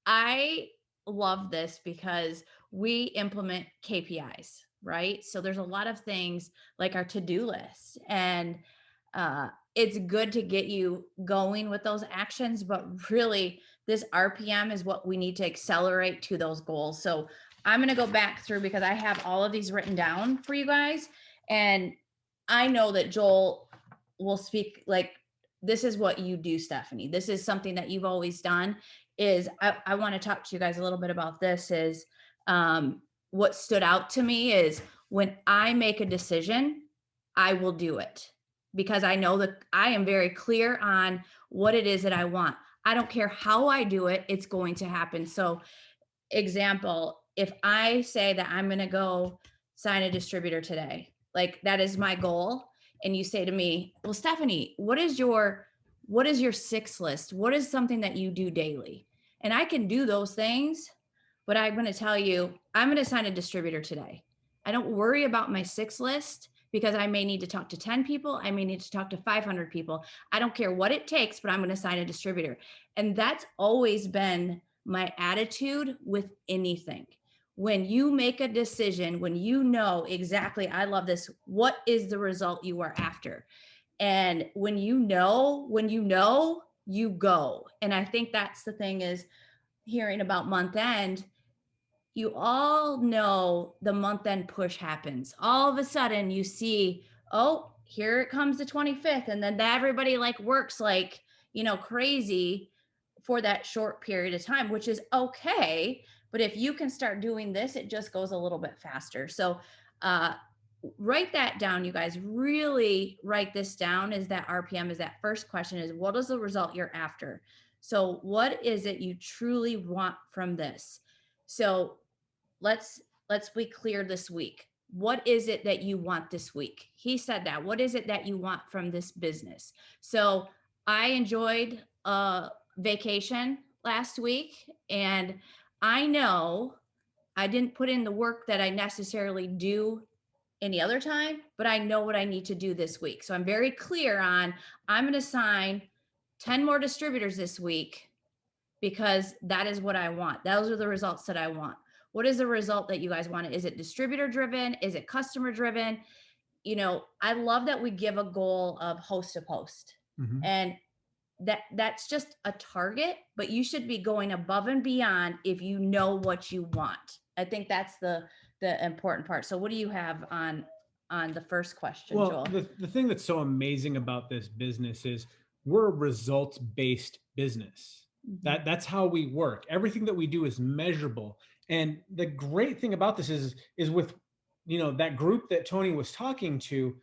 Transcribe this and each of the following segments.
I love this because we implement KPIs, right? So there's a lot of things like our to-do list, and it's good to get you going with those actions, but really this RPM is what we need to accelerate to those goals. So I'm going to go back through because I have all of these written down for you guys. And I know that Joel will speak like, this is what you do, Stephanie. This is something that you've always done. Is I want to talk to you guys a little bit about this. Is what stood out to me is when I make a decision, I will do it because I know that I am very clear on what it is that I want. I don't care how I do it, it's going to happen. So, example, if I say that I'm going to go sign a distributor today, like that is my goal, and you say to me, "Well, Stephanie, what is your six list? What is something that you do daily?" And I can do those things, but I'm going to tell you, I'm going to sign a distributor today. I don't worry about my six list because I may need to talk to 10 people. I may need to talk to 500 people. I don't care what it takes, but I'm going to sign a distributor. And that's always been my attitude with anything. When you make a decision, when you know exactly, I love this, what is the result you are after? And when you know, you go. And I think that's the thing is hearing about month end, you all know the month end push happens. All of a sudden you see, oh, here it comes the 25th. And then everybody like works like, crazy for that short period of time, which is okay. But if you can start doing this, it just goes a little bit faster. So write that down, you guys. Really write this down. Is that RPM? Is that first question is what is the result you're after? So what is it you truly want from this? So let's be clear this week. What is it that you want this week? He said that. What is it that you want from this business? So I enjoyed a vacation last week, and I know I didn't put in the work that I necessarily do any other time, but I know what I need to do this week. So I'm very clear on I'm going to sign 10 more distributors this week because that is what I want. Those are the results that I want. What is the result that you guys want? Is it distributor driven? Is it customer driven? I love that we give a goal of host to post. Mhm. And that's just a target, but you should be going above and beyond if you know what you want. I think that's the important part. So what do you have on the first question, Well, Joel? the thing that's so amazing about this business is we're a results based business. Mhm. That's how we work. Everything that we do is measurable. And the great thing about this is with that group that Tony was talking to,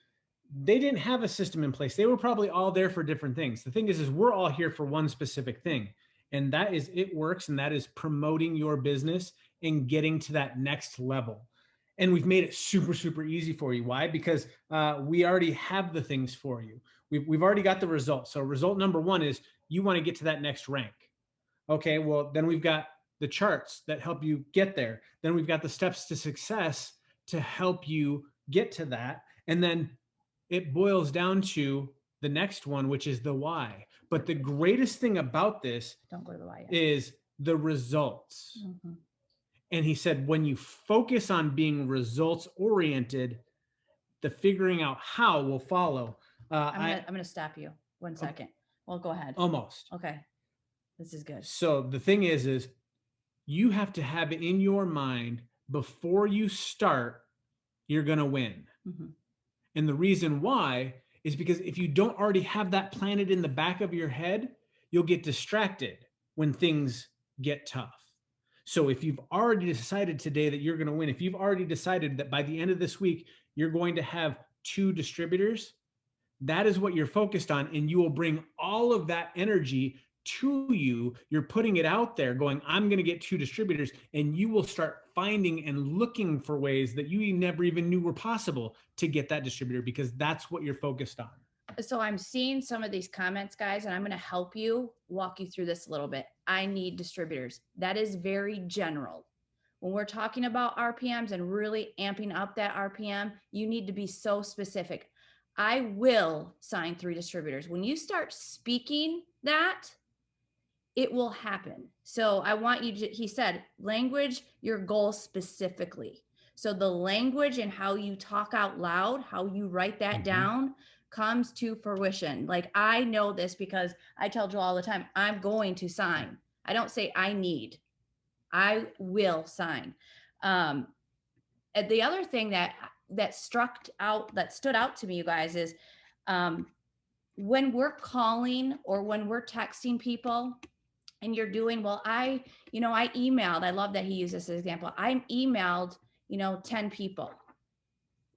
they didn't have a system in place. They were probably all there for different things. The thing is we're all here for one specific thing. And that is it works, and that is promoting your business and getting to that next level. And we've made it super, super easy for you. Why? Because we already have the things for you. We've already got the results. So result number one is you want to get to that next rank. Okay, well, then we've got the charts that help you get there. Then we've got the steps to success to help you get to that. And then it boils down to the next one, which is the why. But the greatest thing about this Don't go to the why yet. is the results. Mhm. And he said, when you focus on being results oriented, the figuring out how will follow. I'm gonna stop you 1 second. Well, go ahead. Almost. Okay, this is good. So the thing is you have to have it in your mind before you start, you're going to win. Mhm. And the reason why is because if you don't already have that planted in the back of your head, you'll get distracted when things get tough. So if you've already decided today that you're going to win, if you've already decided that by the end of this week, you're going to have 2 distributors, that is what you're focused on. And you will bring all of that energy to you. You're putting it out there going, I'm going to get 2 distributors. And you will start finding and looking for ways that you never even knew were possible to get that distributor, because that's what you're focused on. So I'm seeing some of these comments, guys, and I'm going to help you walk you through this a little bit. I need distributors. That is very general. When we're talking about RPMs and really amping up that RPM, you need to be so specific. I will sign 3 distributors. When you start speaking that, it will happen. So I want you to, he said, language your goal specifically. So the language and how you talk out loud, how you write that Mhm. down comes to fruition. Like I know this because I tell Joel all the time, I'm going to sign. I don't say I need, I will sign. Um, and the other thing that stood out to me, you guys, is um, when we're calling or when we're texting people and you're doing well, I emailed. I love that he used this as an example. I emailed 10 people.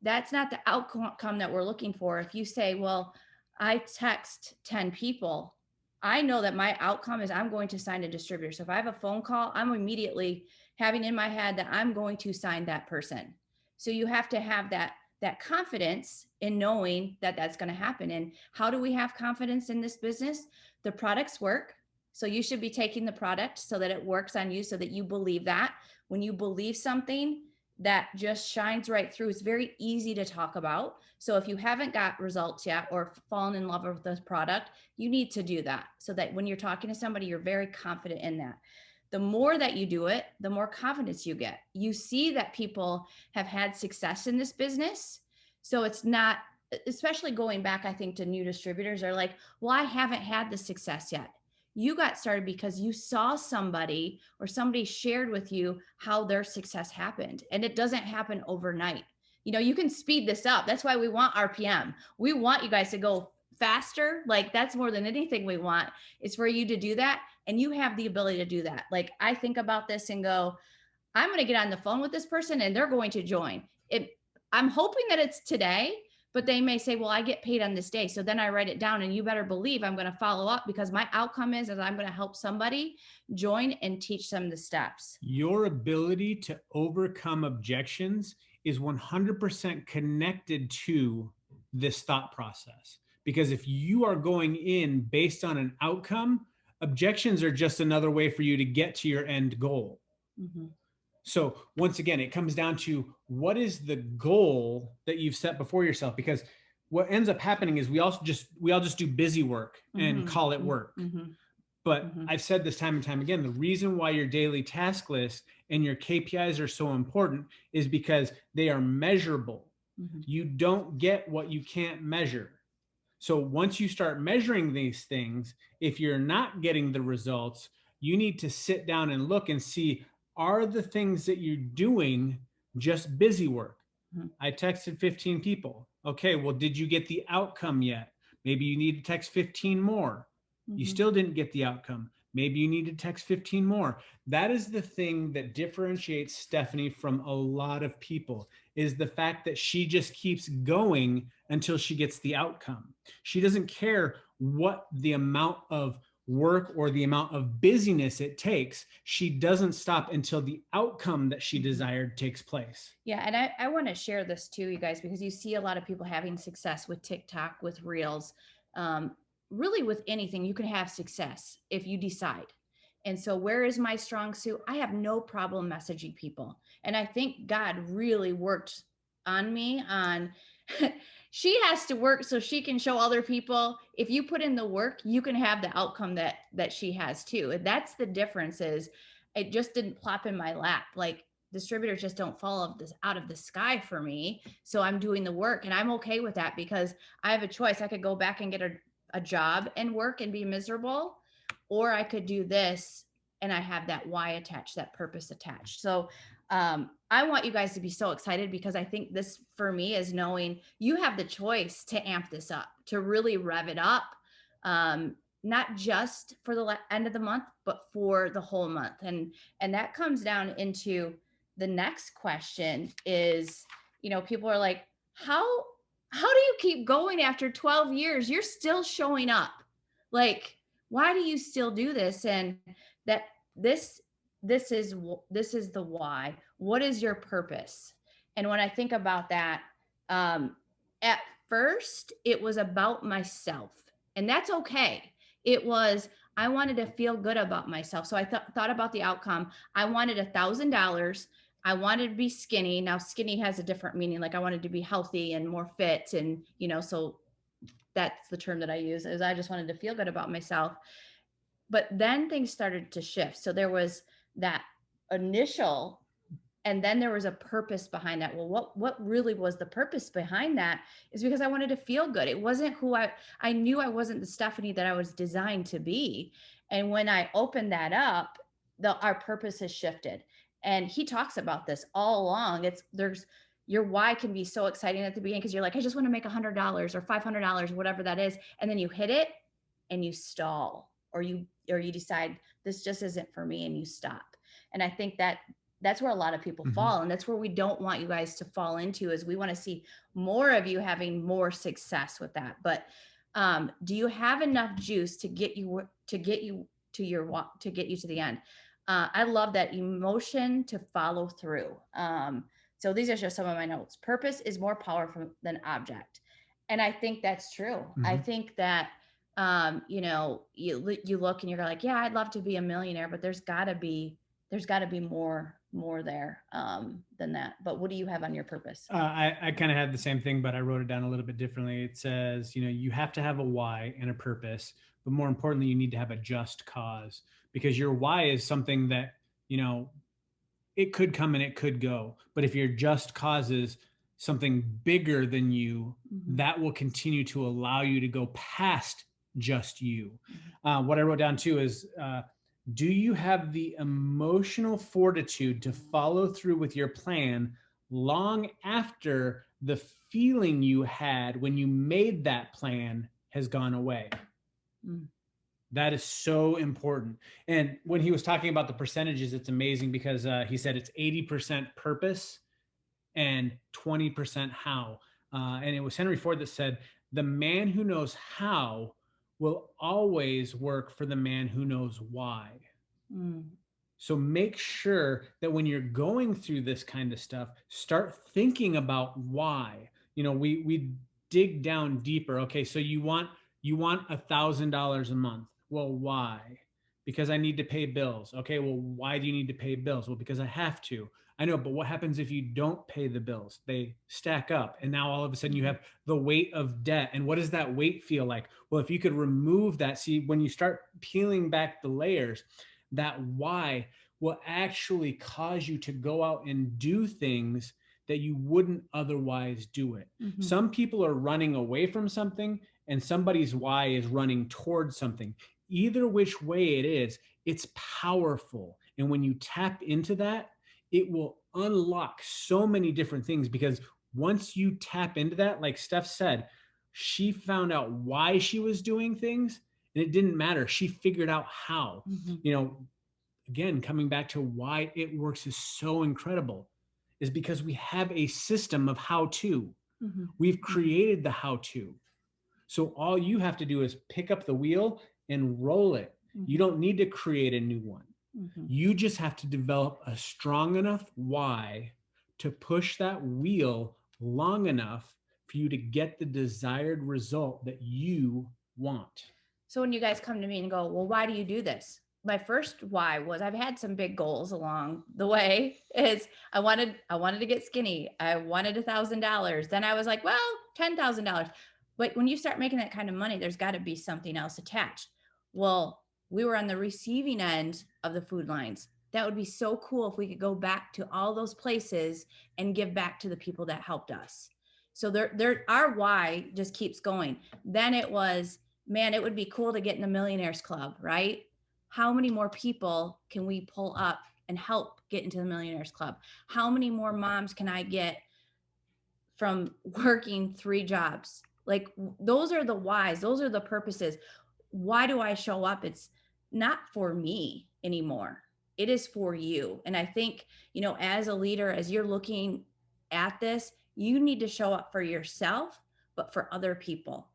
That's not the outcome that we're looking for. If you say, well, I text 10 people, I know that my outcome is I'm going to sign a distributor. So if I have a phone call, I'm immediately having in my head that I'm going to sign that person. So you have to have that confidence in knowing that that's going to happen. And how do we have confidence in this business? The products work. So you should be taking the product so that it works on you, so that you believe that. When you believe something, that just shines right through. It's very easy to talk about. So if you haven't got results yet or fallen in love with this product, you need to do that so that when you're talking to somebody, you're very confident in that. The more that you do it, the more confidence you get. You see that people have had success in this business. So it's not, especially going back, I think, to new distributors are like, well, I haven't had the success yet. You got started because you saw somebody or somebody shared with you how their success happened. And it doesn't happen overnight. You can speed this up. That's why we want RPM. We want you guys to go faster. Like that's more than anything we want is for you to do that. And you have the ability to do that. Like I think about this and go, I'm going to get on the phone with this person and they're going to join it. I'm hoping that it's today, but they may say, well, I get paid on this day. So then I write it down and you better believe I'm going to follow up because my outcome is I'm going to help somebody join and teach them the steps. Your ability to overcome objections is 100% connected to this thought process. Because if you are going in based on an outcome, objections are just another way for you to get to your end goal. Mm-hmm. So once again, it comes down to what is the goal that you've set before yourself? Because what ends up happening is we all just do busy work and call it work. Mm-hmm. But Mm-hmm. I've said this time and time again, the reason why your daily task list and your KPIs are so important is because they are measurable. Mm-hmm. You don't get what you can't measure. So once you start measuring these things, if you're not getting the results, you need to sit down and look and see, are the things that you're doing just busy work? Mm-hmm. I texted 15 people. Okay, well, did you get the outcome yet? Maybe you need to text 15 more. You Mm-hmm. still didn't get the outcome. Maybe you need to text 15 more. That is the thing that differentiates Stephanie from a lot of people, is the fact that she just keeps going until she gets the outcome. She doesn't care what the amount of work or the amount of busyness it takes. She doesn't stop until the outcome that she desired takes place. Yeah. And I want to share this too, you guys, because you see a lot of people having success with TikTok, with Reels, um, really with anything. You can have success if you decide. And so, where is my strong suit? I have no problem messaging people. And I think God really worked on me on she has to work so she can show other people. If you put in the work, you can have the outcome that she has too. And that's the difference. Is it just didn't plop in my lap. Like distributors just don't fall out of the sky for me. So I'm doing the work and I'm okay with that because I have a choice. I could go back and get a job and work and be miserable, or I could do this and I have that why attached, that purpose attached. So I want you guys to be so excited because I think this for me is knowing you have the choice to amp this up, to really rev it up. Not just for the end of the month, but for the whole month. And that comes down into the next question is, people are like, how do you keep going after 12 years? You're still showing up. Like, why do you still do this? And that this this is the why. What is your purpose? And when I think about that, at first it was about myself, and that's okay. It was, I wanted to feel good about myself. So I thought about the outcome. I wanted $1,000. I wanted to be skinny. Now skinny has a different meaning. Like I wanted to be healthy and more fit. And so that's the term that I use, is I just wanted to feel good about myself. But then things started to shift. So there was that initial, and then there was a purpose behind that. Well, what really was the purpose behind that is because I wanted to feel good. It wasn't who I knew I wasn't the Stephanie that I was designed to be. And when I opened that up, our purpose has shifted. And he talks about this all along. There's your why can be so exciting at the beginning because you're like, I just want to make $100 or $500, whatever that is. And then you hit it and you stall, or you decide this just isn't for me and you stop. And I think that's where a lot of people fall, and that's where we don't want you guys to fall into, is we want to see more of you having more success with that. But do you have enough juice to get you to your walk, to get you to the end? I love that emotion to follow through. So these are just some of my notes. Purpose is more powerful than object, and I think that's true. I think that you look and you're like, yeah, I'd love to be a millionaire, but there's got to be more there than that. But what do you have on your purpose? I kind of had the same thing, but I wrote it down a little bit differently. It says, you have to have a why and a purpose, but more importantly, you need to have a just cause, because your why is something that, it could come and it could go. But if your just cause is something bigger than you, that will continue to allow you to go past just you. What I wrote down too is, do you have the emotional fortitude to follow through with your plan long after the feeling you had when you made that plan has gone away? That is so important. And when he was talking about the percentages, it's amazing because he said it's 80% purpose and 20% how. And it was Henry Ford that said, the man who knows how will always work for the man who knows why. So make sure that when you're going through this kind of stuff, start thinking about why. We dig down deeper. Okay, so you want $1,000 a month. Well, why? Because I need to pay bills. Okay, well, why do you need to pay bills? Well, because I have to. I know, but what happens if you don't pay the bills? They stack up, and now all of a sudden you have the weight of debt. And what does that weight feel like? Well, if you could remove that, see, when you start peeling back the layers, that why will actually cause you to go out and do things that you wouldn't otherwise do it. Some people are running away from something, and somebody's why is running towards something. Either which way it is, it's powerful. And when you tap into that, it will unlock so many different things, because once you tap into that, like Steph said, she found out why she was doing things, and it didn't matter. She figured out how. Again, coming back to why it works is so incredible, is because we have a system of how to. We've created the how to. So all you have to do is pick up the wheel and roll it. You don't need to create a new one. You just have to develop a strong enough why to push that wheel long enough for you to get the desired result that you want. So when you guys come to me and go, well, why do you do this? My first why was, I've had some big goals along the way, is I wanted to get skinny. I wanted $1,000. Then I was like, well, $10,000. But when you start making that kind of money, there's got to be something else attached. Well, we were on the receiving end of the food lines. That would be so cool if we could go back to all those places and give back to the people that helped us. So our why just keeps going. Then it was, man, it would be cool to get in the Millionaires Club, right? How many more people can we pull up and help get into the Millionaires Club? How many more moms can I get from working 3 jobs? Like, those are the whys. Those are the purposes. Why do I show up? It's not for me anymore. It is for you. And I think, as a leader, as you're looking at this, you need to show up for yourself, but for other people.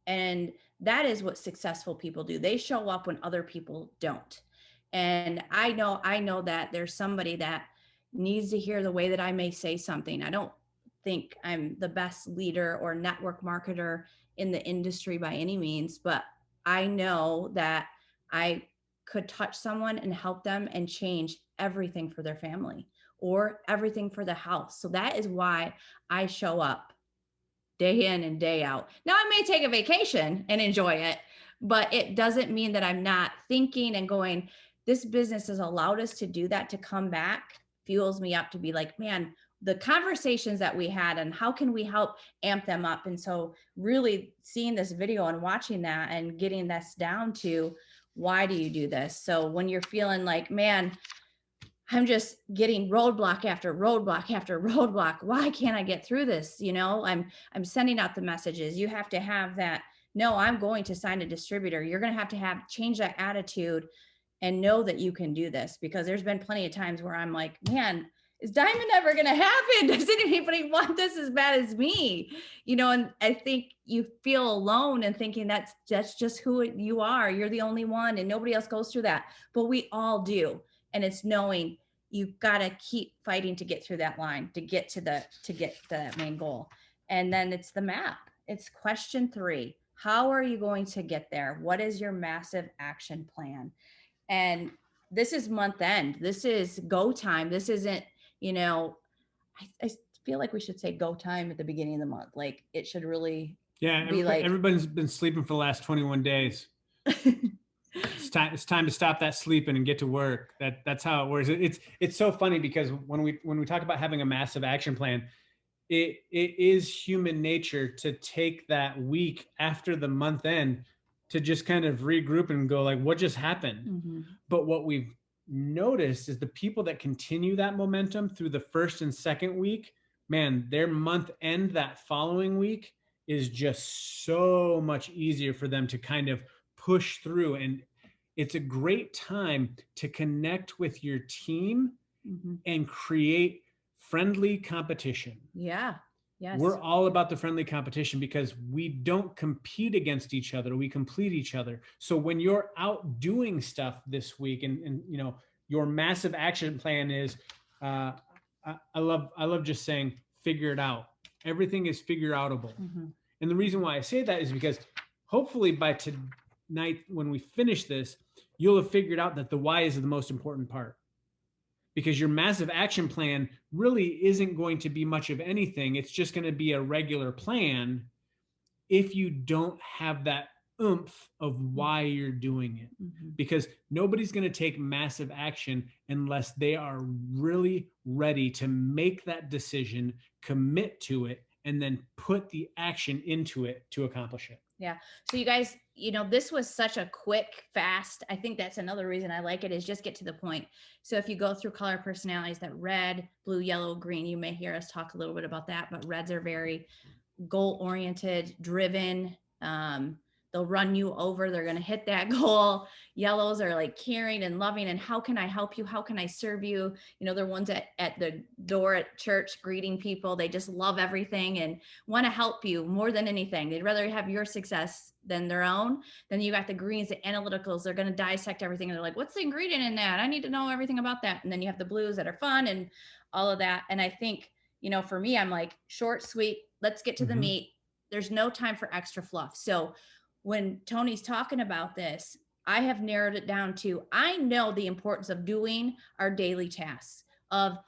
And that is what successful people do. They show up when other people don't. And I know that there's somebody that needs to hear the way that I may say something. I don't think I'm the best leader or network marketer in the industry by any means, but I know that I could touch someone and help them and change everything for their family or everything for the house. So that is why I show up day in and day out. Now, I may take a vacation and enjoy it, but it doesn't mean that I'm not thinking and going, this business has allowed us to do that, to come back, fuels me up to be like, man, the conversations that we had and how can we help amp them up. And so really seeing this video and watching that and getting this down to, why do you do this? So when you're feeling like, man, I'm just getting roadblock after roadblock after roadblock. Why can't I get through this? I'm sending out the messages. You have to have that. No, I'm going to sign a distributor. You're going to have change that attitude and know that you can do this, because there's been plenty of times where I'm like, man, is diamond ever going to happen? Does anybody want this as bad as me? And I think you feel alone and thinking that's just who you are. You're the only one and nobody else goes through that, but we all do. And it's knowing you've got to keep fighting to get through that line, to get to that main goal. And then it's the map. It's question 3. How are you going to get there? What is your massive action plan? And this is month end. This is go time. This isn't, I feel like we should say go time at the beginning of the month. Like it should really be like, everybody's been sleeping for the last 21 days. It's time to stop that sleeping and get to work. That's how it works. It's so funny because when we talk about having a massive action plan, it is human nature to take that week after the month end to just kind of regroup and go like, what just happened? Mm-hmm. But what we've noticed is the people that continue that momentum through the first and second week, man, their month end that following week is just so much easier for them to kind of push through. And it's a great time to connect with your team mm-hmm. and create friendly competition. Yeah. Yes. We're all about the friendly competition because we don't compete against each other. We complete each other. So when you're out doing stuff this week and your massive action plan is, I love just saying, figure it out. Everything is figure outable. Mm-hmm. And the reason why I say that is because hopefully by tonight, when we finish this, you'll have figured out that the why is the most important part. Because your massive action plan really isn't going to be much of anything. It's just going to be a regular plan if you don't have that oomph of why you're doing it. Mm-hmm. Because nobody's going to take massive action unless they are really ready to make that decision, commit to it, and then put the action into it to accomplish it. Yeah. So you guys, this was such a quick, fast. I think that's another reason I like it, is just get to the point. So if you go through color personalities, that red, blue, yellow, green, you may hear us talk a little bit about that, but reds are very goal-oriented, driven. They'll run you over. They're going to hit that goal. Yellows are like caring and loving. And how can I help you? How can I serve you? They're ones at the door at church greeting people. They just love everything and want to help you more than anything. They'd rather have your success than their own. Then you got the greens, the analyticals. They're going to dissect everything. And they're like, what's the ingredient in that? I need to know everything about that. And then you have the blues that are fun and all of that. And I think, for me, I'm like short, sweet, let's get to the meat. There's no time for extra fluff. So when Tony's talking about this, I have narrowed it down to, I know the importance of doing our daily tasks, of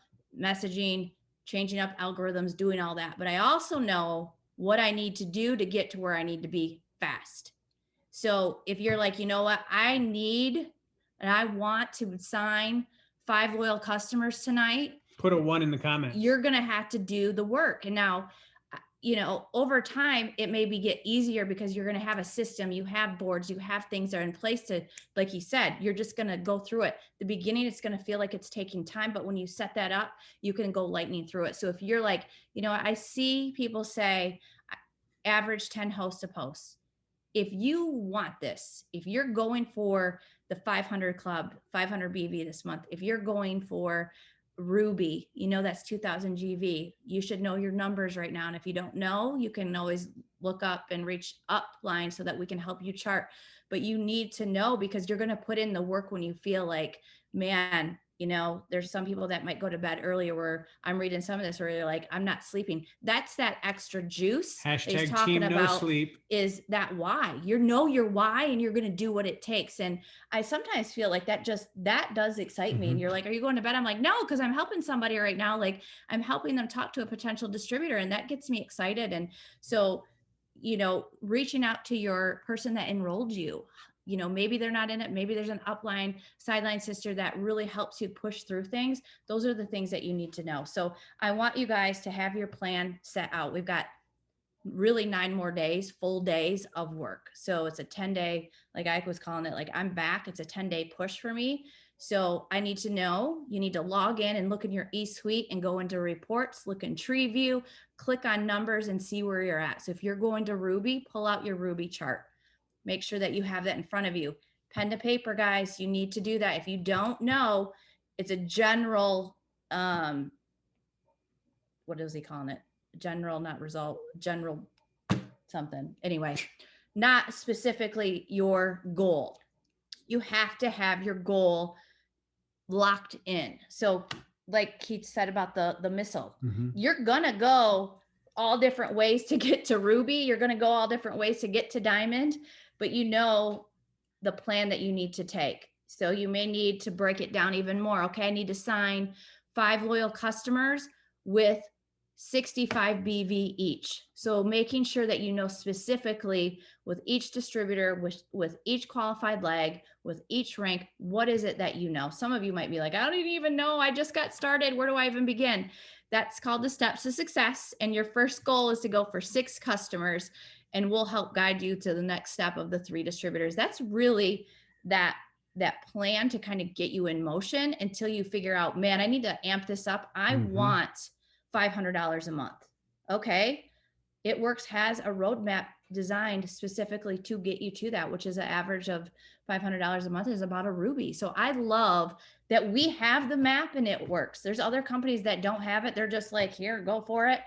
messaging, changing up algorithms, doing all that. But I also know what I need to do to get to where I need to be fast. So if you're like, you know what, I need and I want to sign 5 loyal customers tonight, put a 1 in the comments. You're going to have to do the work. And now, over time, it may get easier because you're going to have a system, you have boards, you have things that are in place to, like you said, you're just going to go through it. The beginning, it's going to feel like it's taking time, but when you set that up, you can go lightning through it. So if you're like, I see people say average 10 hosts a post. If you want this, if you're going for the 500 club, 500 BV this month, if you're going for Ruby, that's 2000 GV. You should know your numbers right now. And if you don't know, you can always look up and reach upline so that we can help you chart. But you need to know, because you're going to put in the work when you feel like, man, there's some people that might go to bed earlier, where I'm reading some of this where they're like, I'm not sleeping. That's that extra juice. Hashtag talking team no sleep. Is that why? Your why, and you're going to do what it takes. And I sometimes feel like that does excite me. And you're like, are you going to bed? I'm like, no, because I'm helping somebody right now. Like I'm helping them talk to a potential distributor, and that gets me excited. And so, reaching out to your person that enrolled you. Maybe they're not in it. Maybe there's an upline, sideline sister that really helps you push through things. Those are the things that you need to know. So I want you guys to have your plan set out. We've got really 9 more days, full days of work. So it's a 10-day, like Ike was calling it, like I'm back. It's a 10-day push for me. So I need to know, you need to log in and look in your eSuite and go into reports, look in tree view, click on numbers and see where you're at. So if you're going to Ruby, pull out your Ruby chart. Make sure that you have that in front of you. Pen to paper, guys, you need to do that. If you don't know, it's a general, what is he calling it? General, not result, general something. Anyway, not specifically your goal. You have to have your goal locked in. So like Keith said about the missile, you're gonna go all different ways to get to Ruby. You're gonna go all different ways to get to Diamond, but the plan that you need to take. So you may need to break it down even more. Okay, I need to sign 5 loyal customers with 65 BV each. So making sure that you know specifically with each distributor, with each qualified leg, with each rank, what is it that you know? Some of you might be like, I don't even know. I just got started. Where do I even begin? That's called the steps to success. And your first goal is to go for 6 customers, and we'll help guide you to the next step of the 3 distributors. That's really that plan to kind of get you in motion until you figure out, man, I need to amp this up. I want $500 a month. Okay. It Works has a roadmap designed specifically to get you to that, which is an average of $500 a month is about a Ruby. So I love that we have the map and it works. There's other companies that don't have it. They're just like, here, go for it.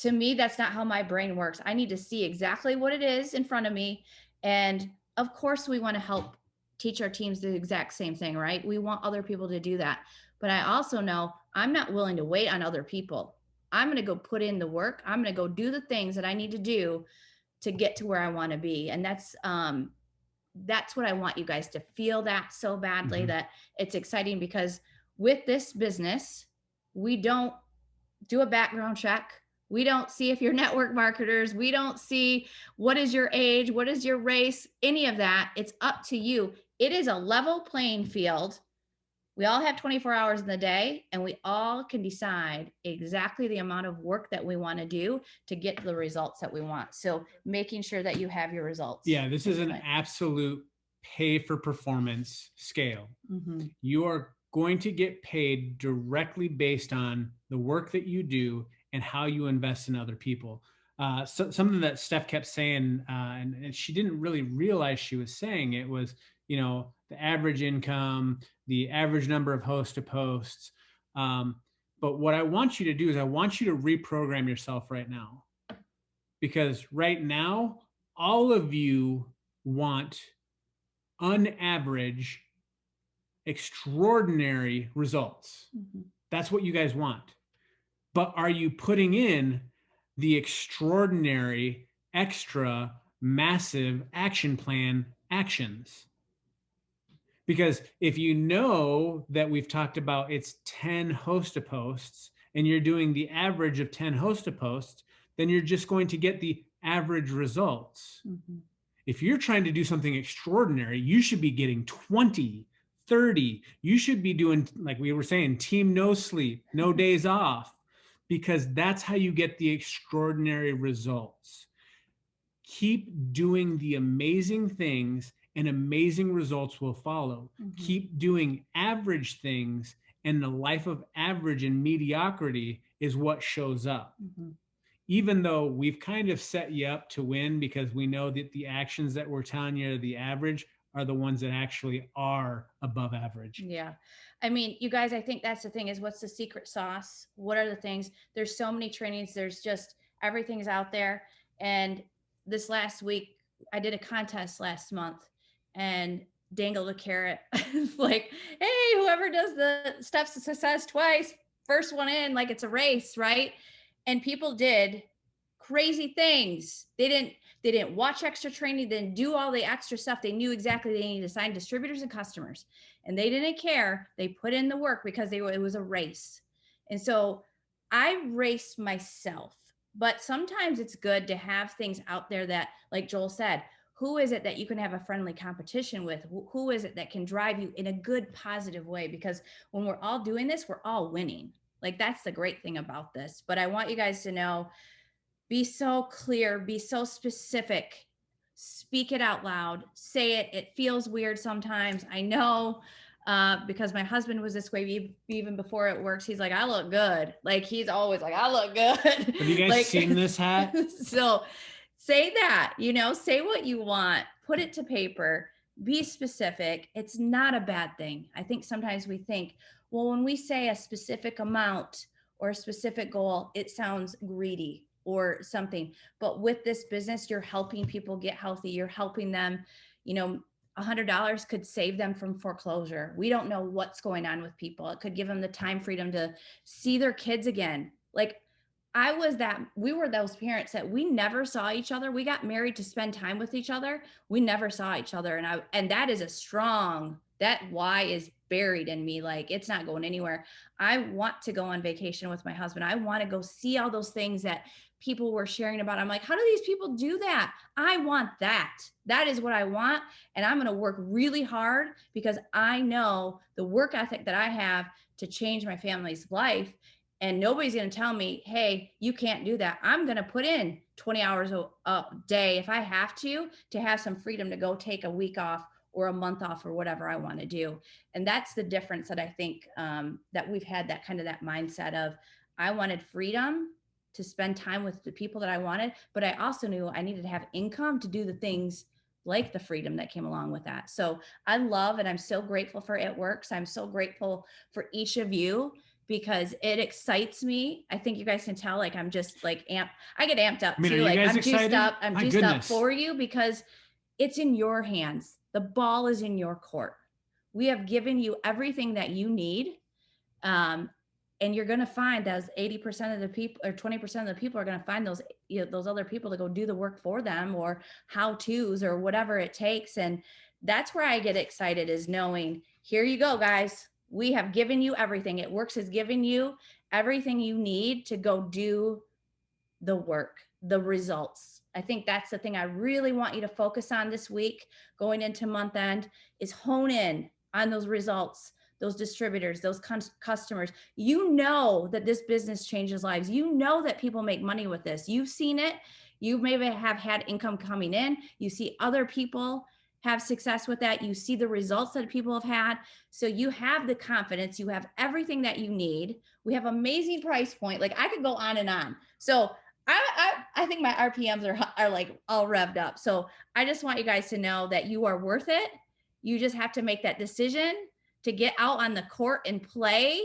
To me, that's not how my brain works. I need to see exactly what it is in front of me. And of course, we want to help teach our teams the exact same thing, right? We want other people to do that. But I also know I'm not willing to wait on other people. I'm going to go put in the work. I'm going to go do the things that I need to do to get to where I want to be. And that's what I want you guys to feel that so badly, that it's exciting, because with this business, we don't do a background check. We don't see if you're network marketers. We don't see what is your age, what is your race, any of that. It's up to you. It is a level playing field. We all have 24 hours in the day, and we all can decide exactly the amount of work that we want to do to get the results that we want. So making sure that you have your results. Yeah, this is an absolute pay for performance scale. You are going to get paid directly based on the work that you do and how you invest in other people. So something that Steph kept saying, and she didn't really realize she was saying it, was, the average income, the average number of host to posts. But what I want you to do is I want you to reprogram yourself right now, because right now, all of you want, on average, extraordinary results. That's what you guys want. But are you putting in the extraordinary, extra, massive action plan actions? Because if you know that we've talked about it's 10 host to posts and you're doing the average of 10 host to posts, then you're just going to get the average results. If you're trying to do something extraordinary, you should be getting 20, 30. You should be doing, like we were saying, team no sleep, no days off, because that's how you get the extraordinary results. Keep doing the amazing things and amazing results will follow. Keep doing average things, and the life of average and mediocrity is what shows up. Even though we've kind of set you up to win, because we know that the actions that we're telling you are the average are the ones that actually are above average. Yeah. I mean, you guys, I think that's the thing, is what's the secret sauce? What are the things? There's so many trainings. There's just, everything's out there. And this last week, I did a contest last month and dangled a carrot. Like, hey, whoever does the steps to success twice, first one in, like it's a race, right? And people did crazy things. They didn't watch extra training, they didn't do all the extra stuff. They knew exactly they needed to sign distributors and customers, and they didn't care. They put in the work because it was a race. And so I raced myself But sometimes it's good to have things out there that, like Joel said, who is it that you can have a friendly competition with? Who is it that can drive you in a good, positive way? Because when we're all doing this, we're all winning. Like, that's the great thing about this. But I want you guys to know, be so clear, be so specific, speak it out loud, say it. It feels weird sometimes. I know, because my husband was this way even before it works. He's like, I look good. Like, he's always like, I look good. Have you guys Like, seen this hat? so say that, say what you want, put it to paper, be specific. It's not a bad thing. I think sometimes we think, well, when we say a specific amount or a specific goal, it sounds greedy or something. But with this business, you're helping people get healthy. You're helping them, $100 could save them from foreclosure. We don't know what's going on with people. It could give them the time freedom to see their kids again. Like, we were those parents that we never saw each other. We got married to spend time with each other. We never saw each other. And that is that why is buried in me. Like, it's not going anywhere. I want to go on vacation with my husband. I want to go see all those things that people were sharing about. I'm like, how do these people do that? I want that. That is what I want. And I'm going to work really hard because I know the work ethic that I have to change my family's life. And nobody's going to tell me, hey, you can't do that. I'm going to put in 20 hours a day if I have to have some freedom to go take a week off or a month off or whatever I want to do. And that's the difference that I think, that we've had that kind of that mindset of, I wanted freedom to spend time with the people that I wanted, but I also knew I needed to have income to do the things like the freedom that came along with that. So I love, and I'm so grateful for It Works. I'm so grateful for each of you because it excites me. I think you guys can tell, like, I'm just like I get amped up too. Like, I'm juiced up. I'm juiced up for you because it's in your hands. The ball is in your court. We have given you everything that you need. And you're going to find that 80% of the people or 20% of the people are going to find those other people to go do the work for them, or how to's or whatever it takes. And that's where I get excited, is knowing, here you go, guys. We have given you everything. It Works has given you everything you need to go do the work, the results. I think that's the thing I really want you to focus on this week going into month end, is hone in on those results, those distributors, those customers. You know that this business changes lives. You know that people make money with this. You've seen it. You maybe have had income coming in. You see other people have success with that. You see the results that people have had. So you have the confidence. You have everything that you need. We have amazing price point. Like, I could go on and on. So I think my RPMs are like all revved up. So I just want you guys to know that you are worth it. You just have to make that decision to get out on the court and play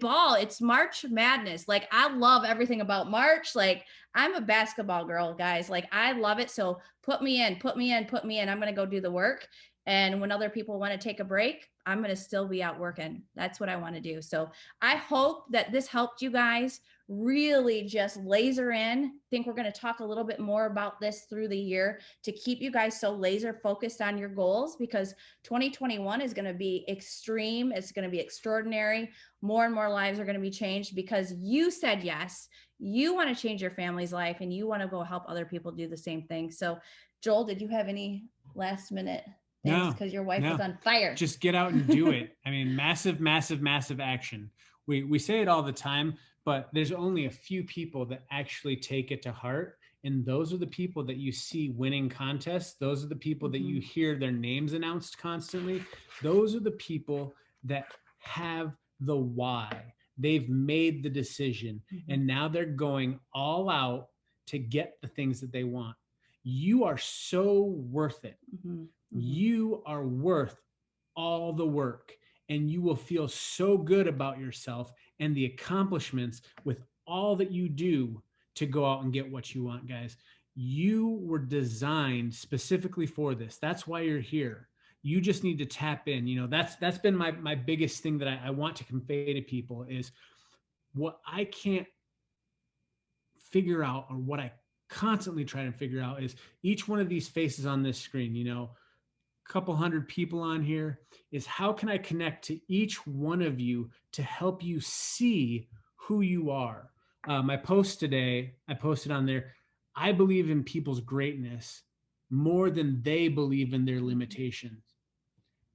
ball. It's March Madness. Like, I love everything about March. Like, I'm a basketball girl, guys. Like, I love it. So put me in. I'm going to go do the work. And when other people want to take a break, I'm going to still be out working. That's what I want to do. So I hope that this helped you guys really just laser in. I think we're going to talk a little bit more about this through the year to keep you guys so laser focused on your goals, because 2021 is going to be extreme. It's going to be extraordinary. More and more lives are going to be changed because you said yes. You want to change your family's life and you want to go help other people do the same thing. So Joel, did you have any last minute things? Because your wife was on fire. Just get out and do it. I mean, massive, massive, massive action. We say it all the time, but there's only a few people that actually take it to heart. And those are the people that you see winning contests. Those are the people that you hear their names announced constantly. Those are the people that have the why. They've made the decision and now they're going all out to get the things that they want. You are so worth it. You are worth all the work, and you will feel so good about yourself and the accomplishments with all that you do to go out and get what you want, guys. You were designed specifically for this. That's why you're here. You just need to tap in. That's been my biggest thing that I want to convey to people is what I can't figure out, or what I constantly try to figure out, is each one of these faces on this screen, couple hundred people on here, is how can I connect to each one of you to help you see who you are, My post today, I posted on there, I believe in people's greatness more than they believe in their limitations.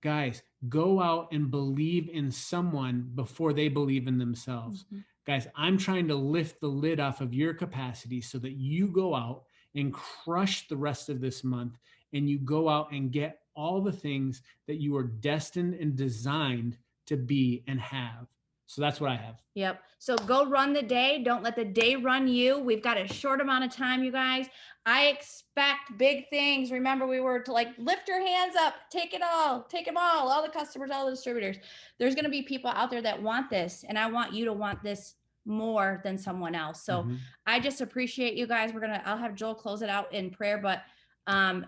Guys, go out and believe in someone before they believe in themselves. Mhm. Guys, I'm trying to lift the lid off of your capacity so that you go out and crush the rest of this month, and you go out and get all the things that you are destined and designed to be and have. So that's what I have. Yep. So go run the day. Don't let the day run you. We've got a short amount of time, you guys. I expect big things. Remember, we were to like lift your hands up, take it all, take them all the customers, all the distributors. There's going to be people out there that want this, and I want you to want this more than someone else. So Mhm. I just appreciate you guys. I'll have Joel close it out in prayer, but um,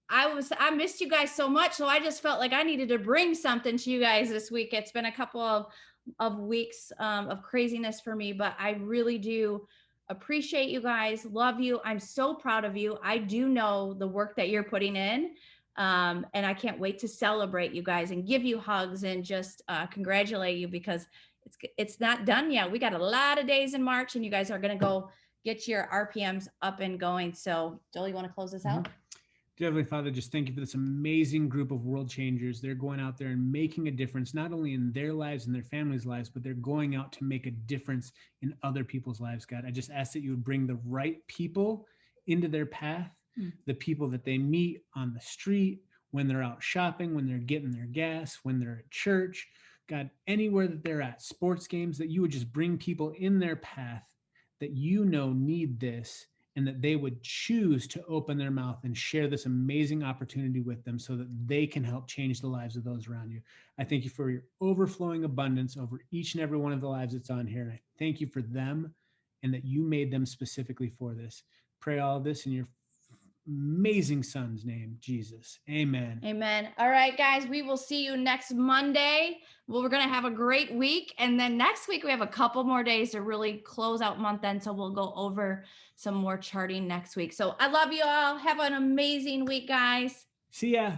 I missed you guys so much. So I just felt like I needed to bring something to you guys this week. It's been a couple of weeks of craziness for me, but I really do appreciate you guys. Love you. I'm so proud of you. I do know the work that you're putting in. And I can't wait to celebrate you guys and give you hugs and just congratulate you because it's not done yet. We got a lot of days in March, and you guys are going to go get your RPMs up and going. So, Joel, you want to close this out? Dear Heavenly Father, just thank you for this amazing group of world changers. They're going out there and making a difference, not only in their lives and their families' lives, but they're going out to make a difference in other people's lives, God. I just ask that you would bring the right people into their path, the people that they meet on the street, when they're out shopping, when they're getting their gas, when they're at church, God, anywhere that they're at, sports games, that you would just bring people in their path that you know need this, and that they would choose to open their mouth and share this amazing opportunity with them so that they can help change the lives of those around you. I thank you for your overflowing abundance over each and every one of the lives that's on here. And I thank you for them and that you made them specifically for this. Pray all of this in your amazing son's name, Jesus. Amen. Amen. All right, guys, we will see you next Monday. Well, we're going to have a great week. And then next week, we have a couple more days to really close out month end. So we'll go over some more charting next week. So I love you all. Have an amazing week, guys. See ya.